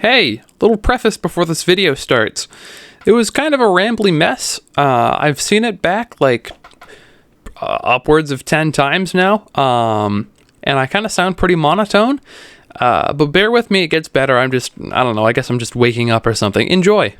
Hey, little preface before this video starts. It was kind of a rambly mess. I've seen it back like upwards of 10 times now, and I kind of sound pretty monotone, but bear with me, it gets better. I don't know, I guess I'm just waking up or something. Enjoy.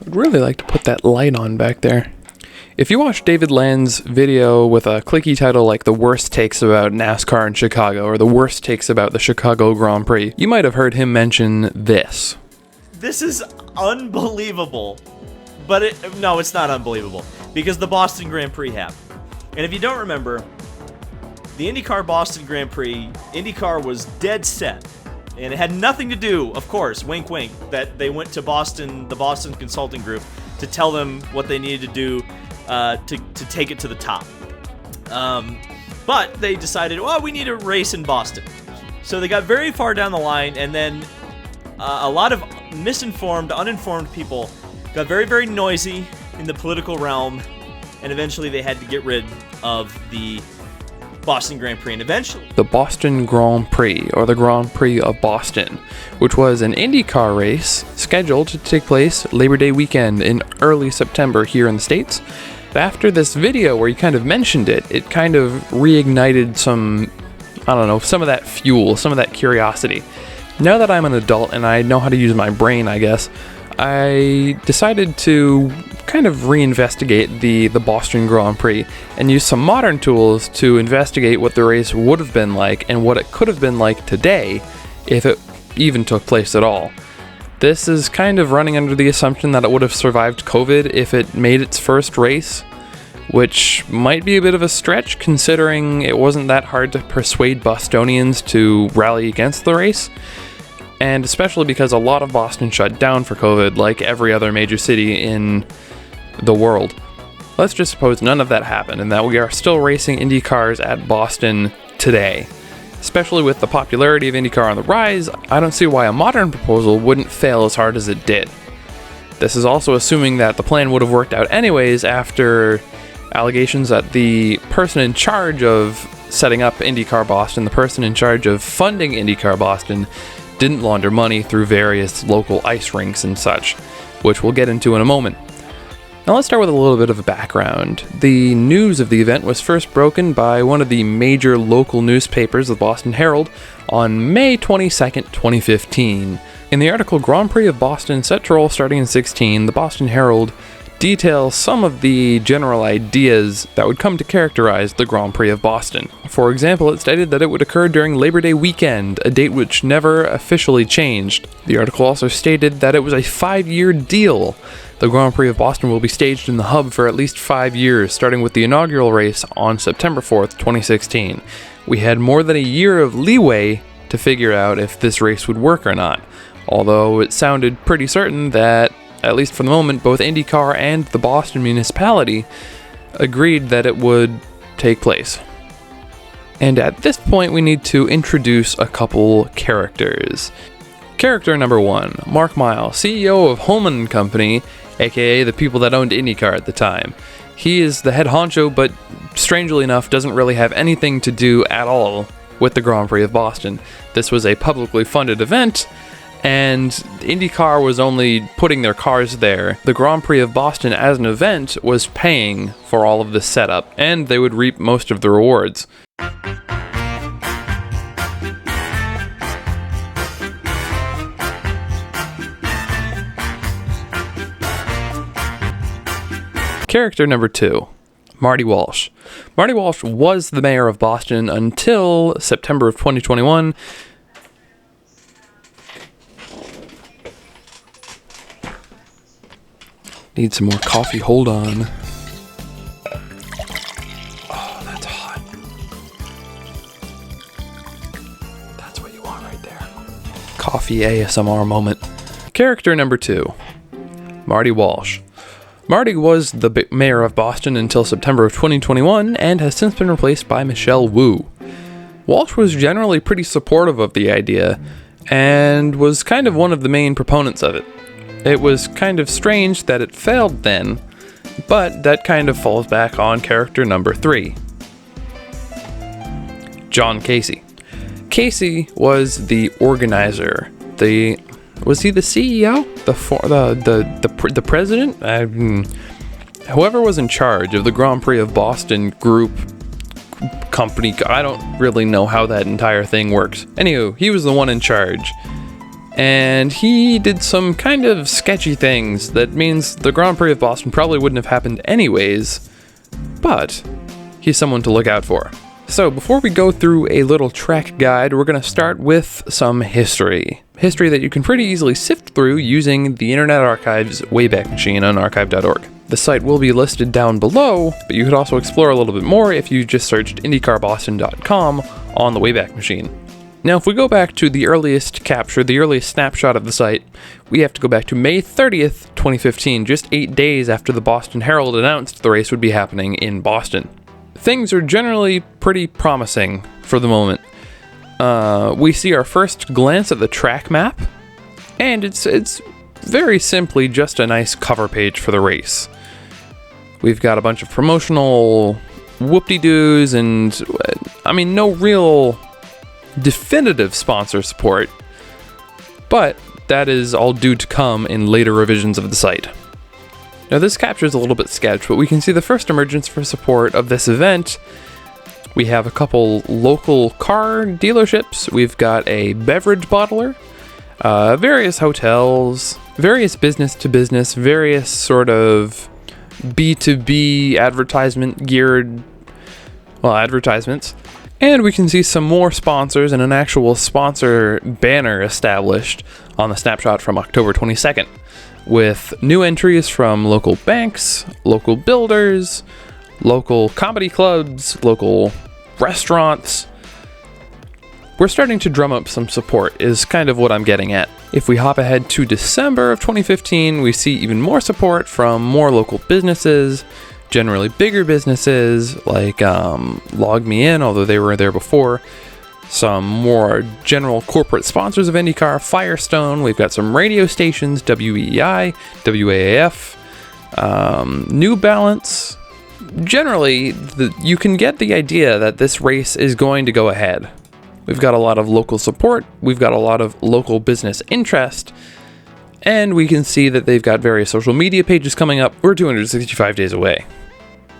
I'd really like to put that light on back there. If you watch David Land's video with a clicky title like The Worst Takes About NASCAR in Chicago or The Worst Takes About the Chicago Grand Prix, you might have heard him mention this. This is unbelievable. But no, it's not unbelievable. Because the Boston Grand Prix happened. And if you don't remember, the IndyCar Boston Grand Prix, IndyCar was dead set. And it had nothing to do, of course, wink wink, that they went to Boston, the Boston Consulting Group, to tell them what they needed to do to take it to the top. But they decided, well, we need a race in Boston. So they got very far down the line, and then a lot of misinformed, uninformed people got very, very noisy in the political realm, and eventually they had to get rid of the Boston Grand Prix, and eventually the Boston Grand Prix, or the Grand Prix of Boston, which was an IndyCar race scheduled to take place Labor Day weekend in early September here in the States. After this video where you kind of mentioned it, it kind of reignited some of that fuel, some of that curiosity. Now that I'm an adult and I know how to use my brain, I guess, I decided to kind of reinvestigate the Boston Grand Prix and use some modern tools to investigate what the race would have been like and what it could have been like today if it even took place at all. This is kind of running under the assumption that it would have survived COVID if it made its first race, which might be a bit of a stretch considering it wasn't that hard to persuade Bostonians to rally against the race. And especially because a lot of Boston shut down for COVID, like every other major city in the world. Let's just suppose none of that happened and that we are still racing IndyCars at Boston today. Especially with the popularity of IndyCar on the rise, I don't see why a modern proposal wouldn't fail as hard as it did. This is also assuming that the plan would have worked out anyways after allegations that the person in charge of setting up IndyCar Boston, the person in charge of funding IndyCar Boston, didn't launder money through various local ice rinks and such, which we'll get into in a moment. Now let's start with a little bit of a background. The news of the event was first broken by one of the major local newspapers, the Boston Herald, on May 22nd, 2015. In the article Grand Prix of Boston set to roll starting in 16, the Boston Herald details some of the general ideas that would come to characterize the Grand Prix of Boston. For example, it stated that it would occur during Labor Day weekend, a date which never officially changed. The article also stated that it was a 5-year deal. The Grand Prix of Boston will be staged in the hub for at least 5 years, starting with the inaugural race on September 4th, 2016. We had more than a year of leeway to figure out if this race would work or not, although it sounded pretty certain that, at least for the moment, both IndyCar and the Boston municipality agreed that it would take place. And at this point, we need to introduce a couple characters. Character number 1, Mark Mile, CEO of Holman & Company, aka the people that owned IndyCar at the time. He is the head honcho, but strangely enough, doesn't really have anything to do at all with the Grand Prix of Boston. This was a publicly funded event, and IndyCar was only putting their cars there. The Grand Prix of Boston as an event was paying for all of this setup, and they would reap most of the rewards. Character number 2, Marty Walsh. Marty Walsh was the mayor of Boston until September of 2021. Need some more coffee, hold on. Oh, that's hot. That's what you want right there. Coffee ASMR moment. Character number 2, Marty Walsh. Marty was the mayor of Boston until September of 2021 and has since been replaced by Michelle Wu. Walsh was generally pretty supportive of the idea and was kind of one of the main proponents of it. It was kind of strange that it failed then, but that kind of falls back on character number 3, John Casey. Casey was the organizer. Was he the CEO? The president? Whoever was in charge of the Grand Prix of Boston group company. I don't really know how that entire thing works. Anywho, he was the one in charge. And he did some kind of sketchy things that means the Grand Prix of Boston probably wouldn't have happened anyways, but he's someone to look out for. So before we go through a little track guide, we're going to start with some history. History that you can pretty easily sift through using the Internet Archive's Wayback Machine on archive.org. The site will be listed down below, but you could also explore a little bit more if you just searched IndyCarBoston.com on the Wayback Machine. Now, if we go back to the earliest capture, the earliest snapshot of the site, we have to go back to May 30th, 2015, just 8 days after the Boston Herald announced the race would be happening in Boston. Things are generally pretty promising for the moment. We see our first glance at the track map, and it's very simply just a nice cover page for the race. We've got a bunch of promotional whoop-de-doos and, no real definitive sponsor support, but that is all due to come in later revisions of the site. Now this capture is a little bit sketched, but we can see the first emergence for support of this event. We have a couple local car dealerships, we've got a beverage bottler, various hotels, various business-to-business, various sort of B2B advertisements. And we can see some more sponsors and an actual sponsor banner established on the snapshot from October 22nd, with new entries from local banks, local builders, local comedy clubs, local restaurants. We're starting to drum up some support, is kind of what I'm getting at. If we hop ahead to December of 2015, we see even more support from more local businesses, generally bigger businesses like Log Me In, although they were there before. Some more general corporate sponsors of IndyCar, Firestone. We've got some radio stations, WEEI, WAAF, New Balance. Generally, you can get the idea that this race is going to go ahead. We've got a lot of local support, we've got a lot of local business interest, and we can see that they've got various social media pages coming up. We're 265 days away.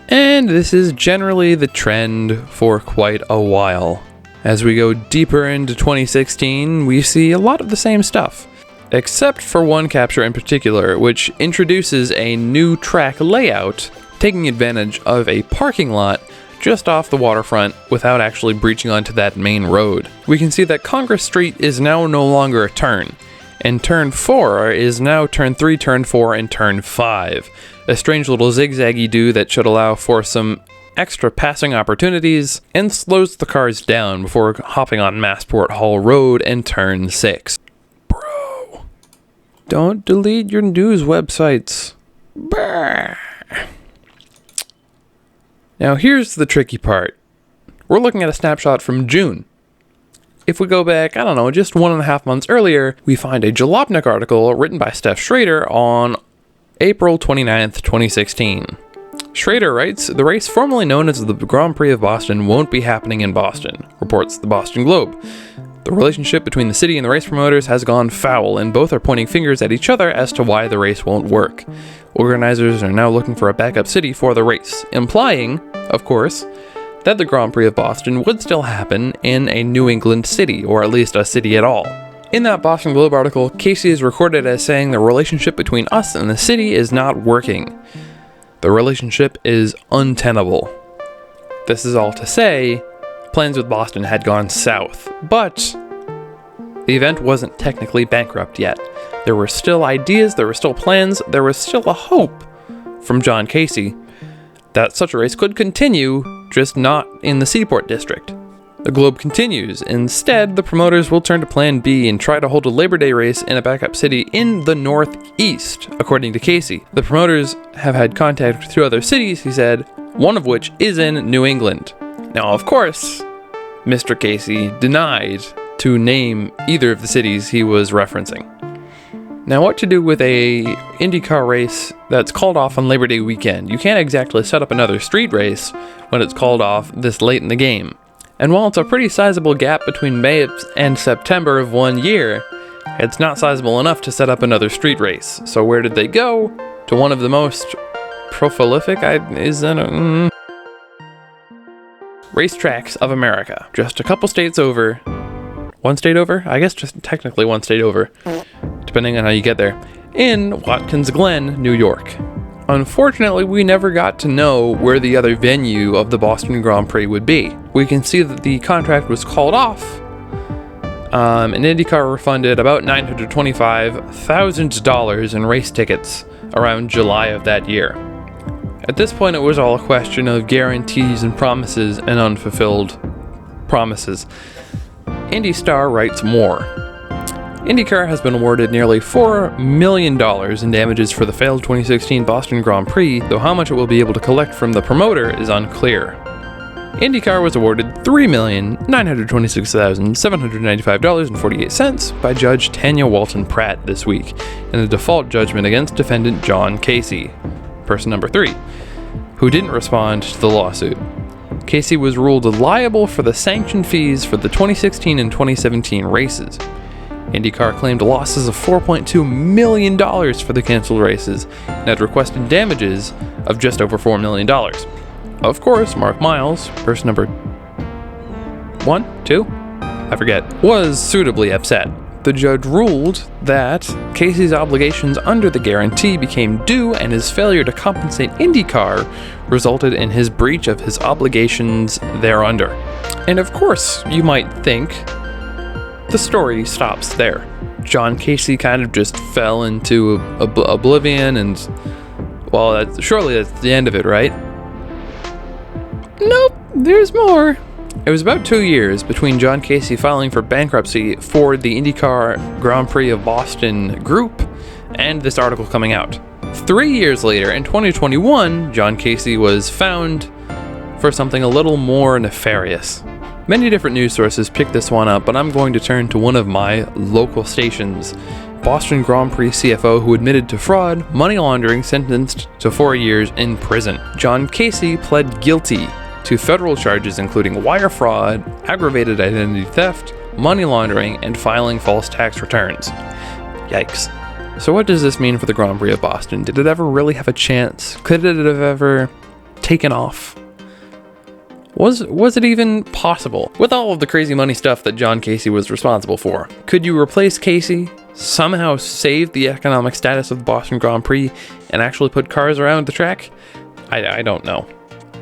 And this is generally the trend for quite a while. As we go deeper into 2016, we see a lot of the same stuff, except for one capture in particular, which introduces a new track layout, taking advantage of a parking lot just off the waterfront without actually breaching onto that main road. We can see that Congress Street is now no longer a turn, and turn 4 is now turn 3, turn 4, and turn 5. A strange little zigzaggy do that should allow for some extra passing opportunities and slows the cars down before hopping on Massport Hall Road and turn 6. Bro, don't delete your news websites. Brr. Now here's the tricky part. We're looking at a snapshot from June. If we go back, just 1.5 months earlier, we find a Jalopnik article written by Steph Schrader on April 29th, 2016. Schrader writes, "The race formerly known as the Grand Prix of Boston won't be happening in Boston," reports the Boston Globe. "The relationship between the city and the race promoters has gone foul, and both are pointing fingers at each other as to why the race won't work. Organizers are now looking for a backup city for the race," implying, of course, that the Grand Prix of Boston would still happen in a New England city, or at least a city at all. In that Boston Globe article, Casey is recorded as saying the relationship between us and the city is not working. The relationship is untenable. This is all to say, plans with Boston had gone south, but the event wasn't technically bankrupt yet. There were still ideas, there were still plans, there was still a hope from John Casey that such a race could continue, just not in the Seaport District. The Globe continues. Instead, the promoters will turn to Plan B and try to hold a Labor Day race in a backup city in the Northeast, according to Casey. The promoters have had contact with 2 other cities, he said, one of which is in New England. Now, of course, Mr. Casey denied to name either of the cities he was referencing. Now, what to do with a IndyCar race that's called off on Labor Day weekend? You can't exactly set up another street race when it's called off this late in the game. And while it's a pretty sizable gap between May and September of 1 year, it's not sizable enough to set up another street race. So where did they go? To one of the most prolific racetracks of America. Just a couple states over. One state over? I guess just technically one state over, depending on how you get there. In Watkins Glen, New York. Unfortunately, we never got to know where the other venue of the Boston Grand Prix would be. We can see that the contract was called off, and IndyCar refunded about $925,000 in race tickets around July of that year. At this point, it was all a question of guarantees and promises and unfulfilled promises. IndyStar writes more. IndyCar has been awarded nearly $4 million in damages for the failed 2016 Boston Grand Prix, though how much it will be able to collect from the promoter is unclear. IndyCar was awarded $3,926,795.48 by Judge Tanya Walton Pratt this week in a default judgment against defendant John Casey, person number 3, who didn't respond to the lawsuit. Casey was ruled liable for the sanction fees for the 2016 and 2017 races. IndyCar claimed losses of $4.2 million for the canceled races and had requested damages of just over $4 million. Of course, Mark Miles, person number 1, 2, I forget, was suitably upset. The judge ruled that Casey's obligations under the guarantee became due and his failure to compensate IndyCar resulted in his breach of his obligations thereunder. And of course, you might think the story stops there. John Casey kind of just fell into oblivion and, well, surely that's the end of it, right? Nope, there's more. It was about 2 years between John Casey filing for bankruptcy for the IndyCar Grand Prix of Boston group and this article coming out. 3 years later, in 2021, John Casey was found for something a little more nefarious. Many different news sources picked this one up, but I'm going to turn to one of my local stations. Boston Grand Prix CFO who admitted to fraud, money laundering, sentenced to 4 years in prison. John Casey pled guilty to federal charges including wire fraud, aggravated identity theft, money laundering, and filing false tax returns. Yikes. So what does this mean for the Grand Prix of Boston? Did it ever really have a chance? Could it have ever taken off? Was it even possible? With all of the crazy money stuff that John Casey was responsible for, could you replace Casey, somehow save the economic status of the Boston Grand Prix, and actually put cars around the track? I don't know.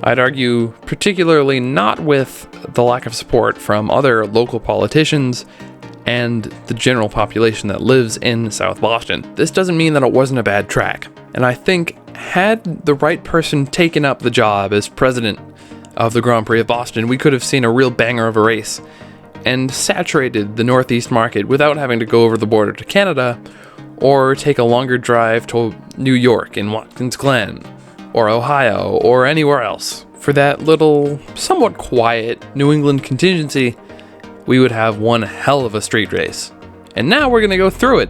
I'd argue particularly not with the lack of support from other local politicians and the general population that lives in South Boston. This doesn't mean that it wasn't a bad track. And I think had the right person taken up the job as president of the Grand Prix of Boston, we could have seen a real banger of a race and saturated the Northeast market without having to go over the border to Canada or take a longer drive to New York in Watkins Glen or Ohio or anywhere else. For that little, somewhat quiet New England contingency, we would have one hell of a street race. And now we're going to go through it,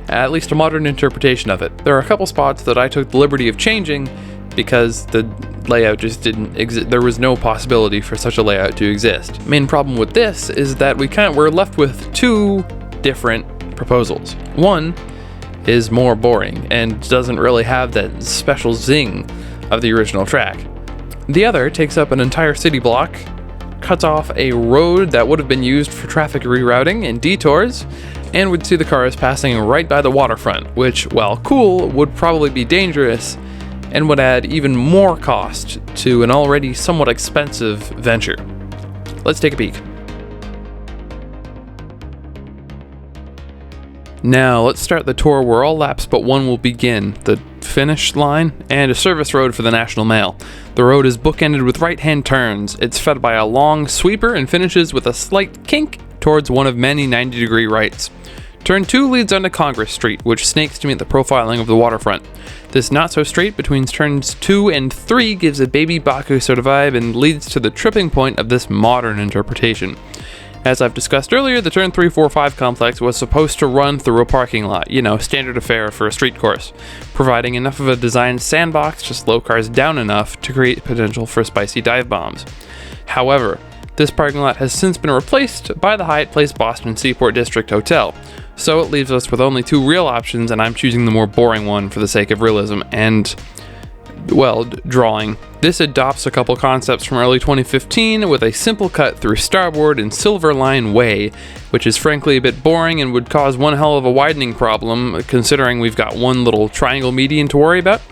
at least a modern interpretation of it. There are a couple spots that I took the liberty of changing because the layout just didn't exist. There was no possibility for such a layout to exist. Main problem with this is that we're left with two different proposals. One is more boring and doesn't really have that special zing of the original track. The other takes up an entire city block, cuts off a road that would have been used for traffic rerouting and detours, and would see the cars passing right by the waterfront, which, while cool, would probably be dangerous and would add even more cost to an already somewhat expensive venture. Let's take a peek. Now, let's start the tour where all laps but one will begin, the finish line, and a service road for the National Mail. The road is bookended with right-hand turns. It's fed by a long sweeper and finishes with a slight kink towards one of many 90-degree rights. Turn 2 leads onto Congress Street, which snakes to meet the profiling of the waterfront. This not-so-straight between turns 2 and 3 gives a Baby Baku sort of vibe and leads to the tripping point of this modern interpretation. As I've discussed earlier, the turn 3, 4, 5 complex was supposed to run through a parking lot, standard affair for a street course, providing enough of a designed sandbox to slow cars down enough to create potential for spicy dive bombs. However, This parking lot has since been replaced by the Hyatt Place Boston Seaport District Hotel. So it leaves us with only two real options, and I'm choosing the more boring one for the sake of realism and, well, drawing. This adopts a couple concepts from early 2015 with a simple cut through Starboard and Silver Line Way, which is frankly a bit boring and would cause one hell of a widening problem, considering we've got one little triangle median to worry about.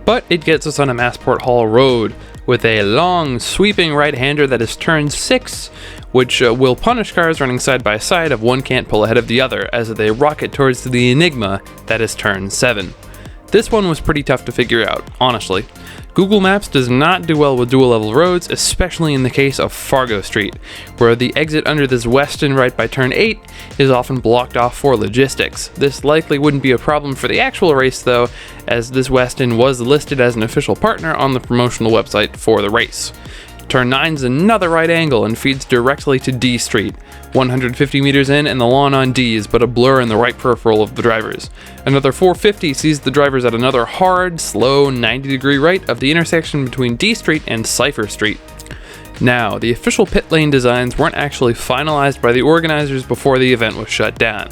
But it gets us on a Massport Hall Road with a long, sweeping right-hander that is turn 6, which will punish cars running side by side if one can't pull ahead of the other as they rocket towards the Enigma that is turn 7. This one was pretty tough to figure out, honestly. Google Maps does not do well with dual-level roads, especially in the case of Fargo Street, where the exit under this Weston right by turn 8 is often blocked off for logistics. This likely wouldn't be a problem for the actual race though, as this Weston was listed as an official partner on the promotional website for the race. Turn 9 is another right angle and feeds directly to D Street. 150 meters in and the lawn on D is but a blur in the right peripheral of the drivers. Another 450 sees the drivers at another hard, slow 90-degree right of the intersection between D Street and Cypher Street. Now, the official pit lane designs weren't actually finalized by the organizers before the event was shut down.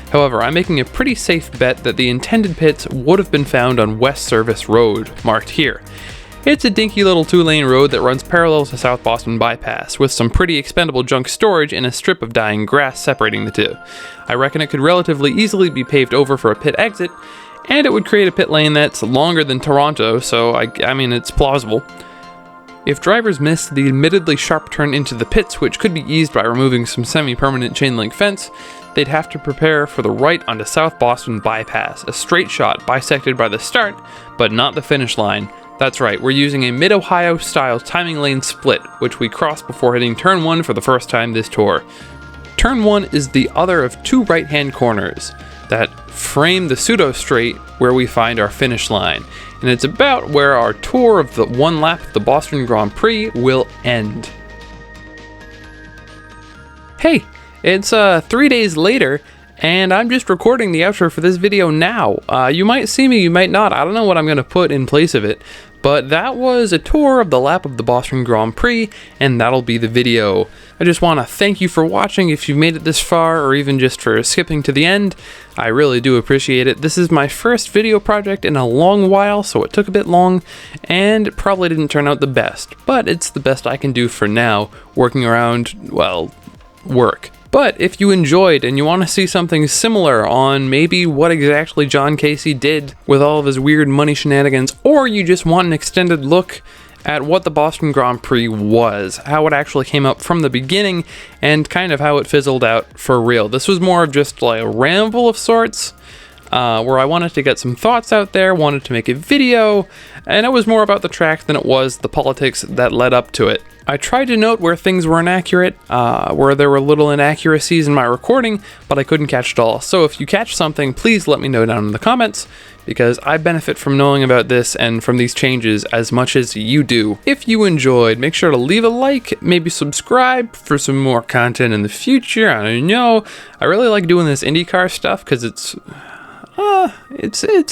However, I'm making a pretty safe bet that the intended pits would have been found on West Service Road, marked here. It's a dinky little 2-lane road that runs parallel to South Boston Bypass, with some pretty expendable junk storage and a strip of dying grass separating the two. I reckon it could relatively easily be paved over for a pit exit, and it would create a pit lane that's longer than Toronto, so I mean it's plausible. If drivers miss the admittedly sharp turn into the pits, which could be eased by removing some semi-permanent chain link fence, they'd have to prepare for the right onto South Boston Bypass, a straight shot bisected by the start, but not the finish line. That's right, we're using a Mid-Ohio style timing lane split, which we cross before hitting turn 1 for the first time this tour. Turn 1 is the other of two right-hand corners that frame the pseudo-straight where we find our finish line, and it's about where our tour of the one lap of the Boston Grand Prix will end. Hey, it's 3 days later, and I'm just recording the outro for this video now. You might see me, you might not. I don't know what I'm going to put in place of it. But that was a tour of the lap of the Boston Grand Prix, and that'll be the video. I just want to thank you for watching if you've made it this far, or even just for skipping to the end. I really do appreciate it. This is my first video project in a long while, so it took a bit long, and it probably didn't turn out the best. But it's the best I can do for now, working around, well, work. But if you enjoyed and you want to see something similar on maybe what exactly John Casey did with all of his weird money shenanigans, or you just want an extended look at what the Boston Grand Prix was, how it actually came up from the beginning, and kind of how it fizzled out for real. This was more of just like a ramble of sorts, where I wanted to get some thoughts out there, wanted to make a video, and it was more about the track than it was the politics that led up to it. I tried to note where things were inaccurate, where there were little inaccuracies in my recording, but I couldn't catch it all. So if you catch something, please let me know down in the comments, because I benefit from knowing about this and from these changes as much as you do. If you enjoyed, make sure to leave a like, maybe subscribe for some more content in the future. I don't know. I really like doing this IndyCar stuff because it's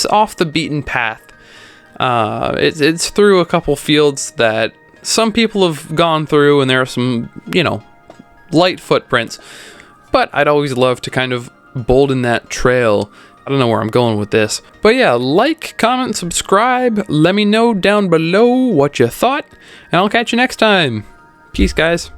off the beaten path. It's through a couple fields that some people have gone through, and there are some, light footprints, but I'd always love to kind of bolden that trail. I don't know where I'm going with this, but yeah, like, comment, subscribe, let me know down below what you thought, and I'll catch you next time. Peace, guys.